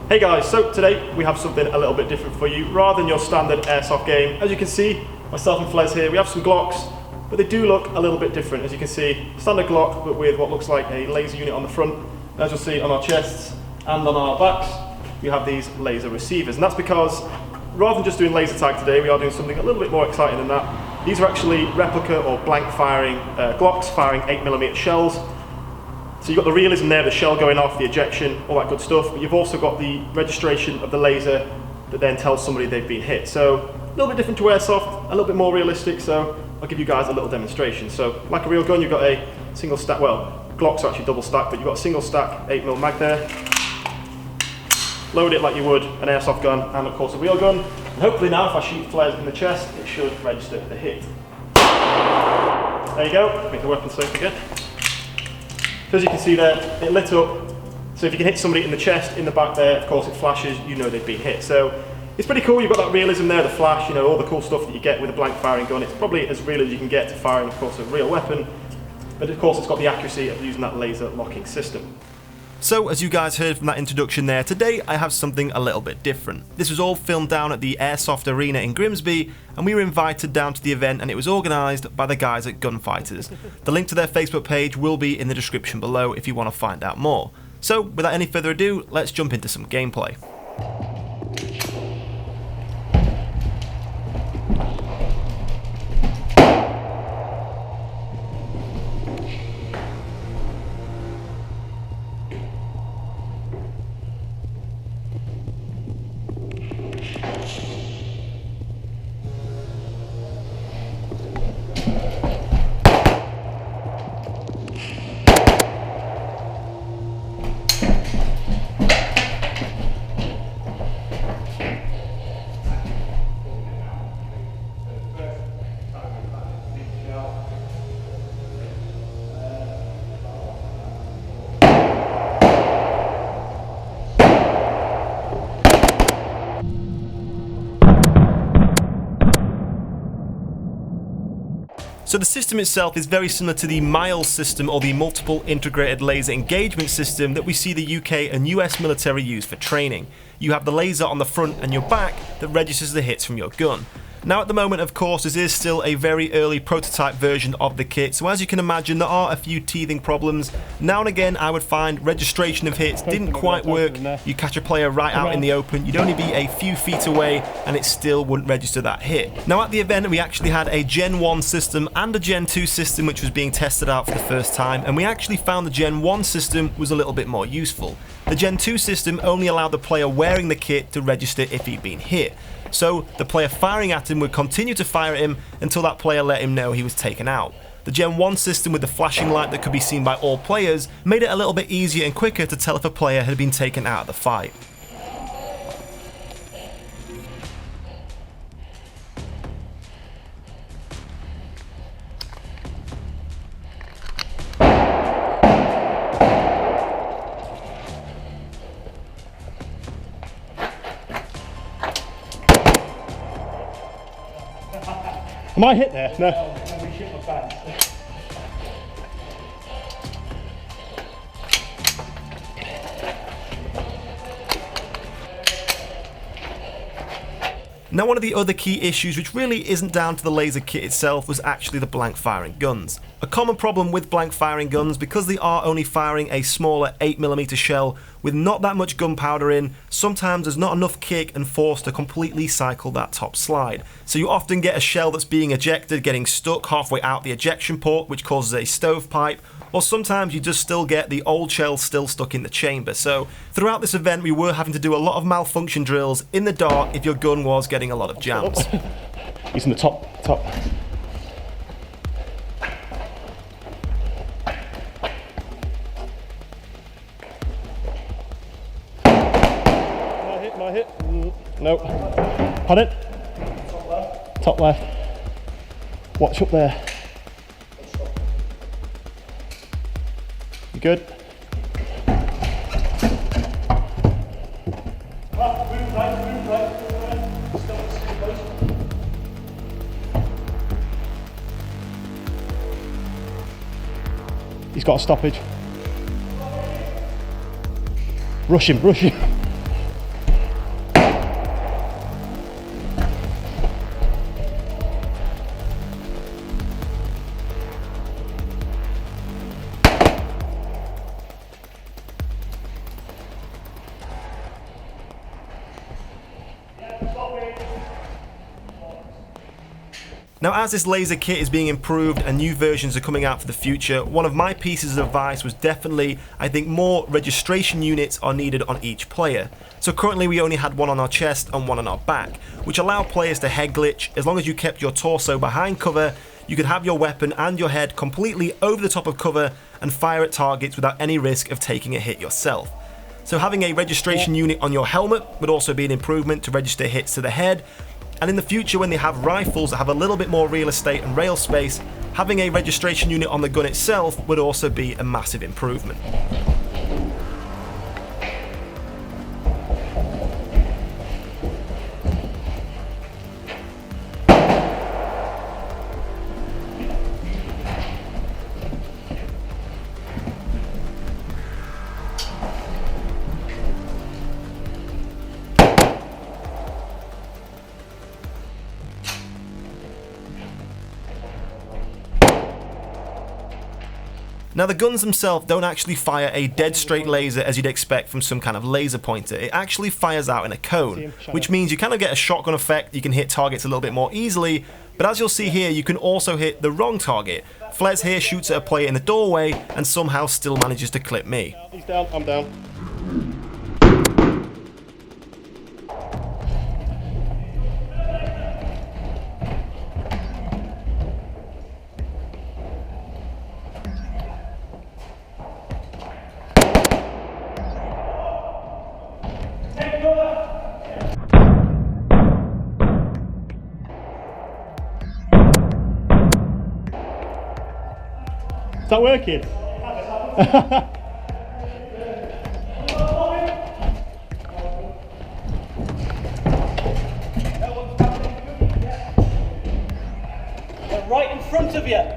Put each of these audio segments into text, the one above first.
Hey guys, so today we have something a little bit different for you. Rather than your standard airsoft game, as you can see, myself and Fles here, we have some Glocks, but they do look a little bit different. As you can see, standard Glock, but with what looks like a laser unit on the front. As you'll see on our chests and on our backs, we have these laser receivers. And that's because, rather than just doing laser tag today, we are doing something a little bit more exciting than that. These are actually replica or blank firing Glocks, firing 8mm shells. So you've got the realism there, the shell going off, the ejection, all that good stuff, but you've also got the registration of the laser that then tells somebody they've been hit. So a little bit different to airsoft, a little bit more realistic, so I'll give you guys a little demonstration. So like a real gun, you've got a single stack, well, Glocks are actually double stacked, but you've got a single stack 8mm mag there. Load it like you would an airsoft gun and of course a real gun. And hopefully now if I shoot flares in the chest, it should register the hit. There you go, make the weapon safe again. So as you can see there, it lit up. So if you can hit somebody in the chest, in the back there, of course it flashes, you know they've been hit. So it's pretty cool, you've got that realism there, the flash, you know, all the cool stuff that you get with a blank firing gun. It's probably as real as you can get to firing, of course, a real weapon. But of course it's got the accuracy of using that laser locking system. So, as you guys heard from that introduction there, today I have something a little bit different. This was all filmed down at the Airsoft Arena in Grimsby, and we were invited down to the event and it was organised by the guys at Gunfighters. The link to their Facebook page will be in the description below if you want to find out more. So, without any further ado, let's jump into some gameplay. So the system itself is very similar to the MILS system, or the Multiple Integrated Laser Engagement System that we see the UK and US military use for training. You have the laser on the front and your back that registers the hits from your gun. Now at the moment, of course, this is still a very early prototype version of the kit, so as you can imagine there are a few teething problems. Now and again I would find registration of hits didn't quite work. You catch a player right out in the open, you'd only be a few feet away and it still wouldn't register that hit. Now at the event we actually had a Gen 1 system and a Gen 2 system which was being tested out for the first time, and we actually found the Gen 1 system was a little bit more useful. The Gen 2 system only allowed the player wearing the kit to register if he'd been hit. So the player firing at him would continue to fire at him until that player let him know he was taken out. The Gen 1 system with the flashing light that could be seen by all players made it a little bit easier and quicker to tell if a player had been taken out of the fight. Am I hit there? No. Now one of the other key issues, which really isn't down to the laser kit itself, was actually the blank firing guns. A common problem with blank firing guns, because they are only firing a smaller 8mm shell with not that much gunpowder in, sometimes there's not enough kick and force to completely cycle that top slide. So you often get a shell that's being ejected getting stuck halfway out the ejection port, which causes a stovepipe, or sometimes you just still get the old shell still stuck in the chamber. So throughout this event we were having to do a lot of malfunction drills in the dark if your gun was getting a lot of jams. Using the top. My hit? Nope. Pardon? Top left. Top left. Watch up there. You good? He's got a stoppage. Rush him, rush him. Now, as this laser kit is being improved and new versions are coming out for the future, one of my pieces of advice was definitely, I think more registration units are needed on each player. So currently we only had one on our chest and one on our back, which allow players to head glitch. As long as you kept your torso behind cover, you could have your weapon and your head completely over the top of cover and fire at targets without any risk of taking a hit yourself. So having a registration unit on your helmet would also be an improvement to register hits to the head. And in the future, when they have rifles that have a little bit more real estate and rail space, having a registration unit on the gun itself would also be a massive improvement. Now, the guns themselves don't actually fire a dead straight laser as you'd expect from some kind of laser pointer. It actually fires out in a cone, which means you kind of get a shotgun effect. You can hit targets a little bit more easily, but as you'll see here, you can also hit the wrong target. Fles here shoots at a player in the doorway and somehow still manages to clip me. He's down, I'm down. Is that working? They're right in front of you.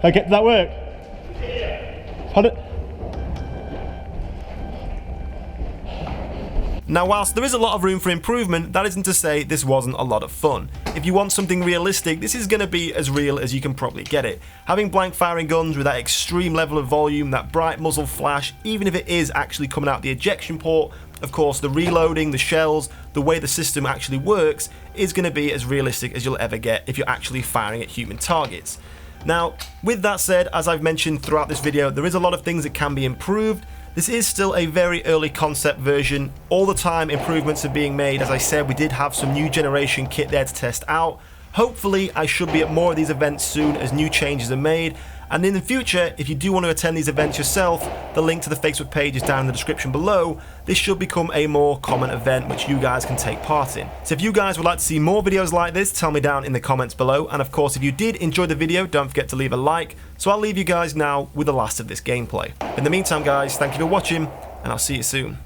Okay, did that work? Pardon? Now, whilst there is a lot of room for improvement, that isn't to say this wasn't a lot of fun. If you want something realistic, this is going to be as real as you can probably get it. Having blank firing guns with that extreme level of volume, that bright muzzle flash, even if it is actually coming out the ejection port, of course the reloading, the shells, the way the system actually works is going to be as realistic as you'll ever get if you're actually firing at human targets. Now, with that said, as I've mentioned throughout this video, there is a lot of things that can be improved. This is still a very early concept version. All the time improvements are being made. As I said, we did have some new generation kit there to test out. Hopefully, I should be at more of these events soon as new changes are made. And in the future, if you do want to attend these events yourself, the link to the Facebook page is down in the description below. This should become a more common event which you guys can take part in. So if you guys would like to see more videos like this, tell me down in the comments below. And of course, if you did enjoy the video, don't forget to leave a like. So I'll leave you guys now with the last of this gameplay. In the meantime, guys, thank you for watching, and I'll see you soon.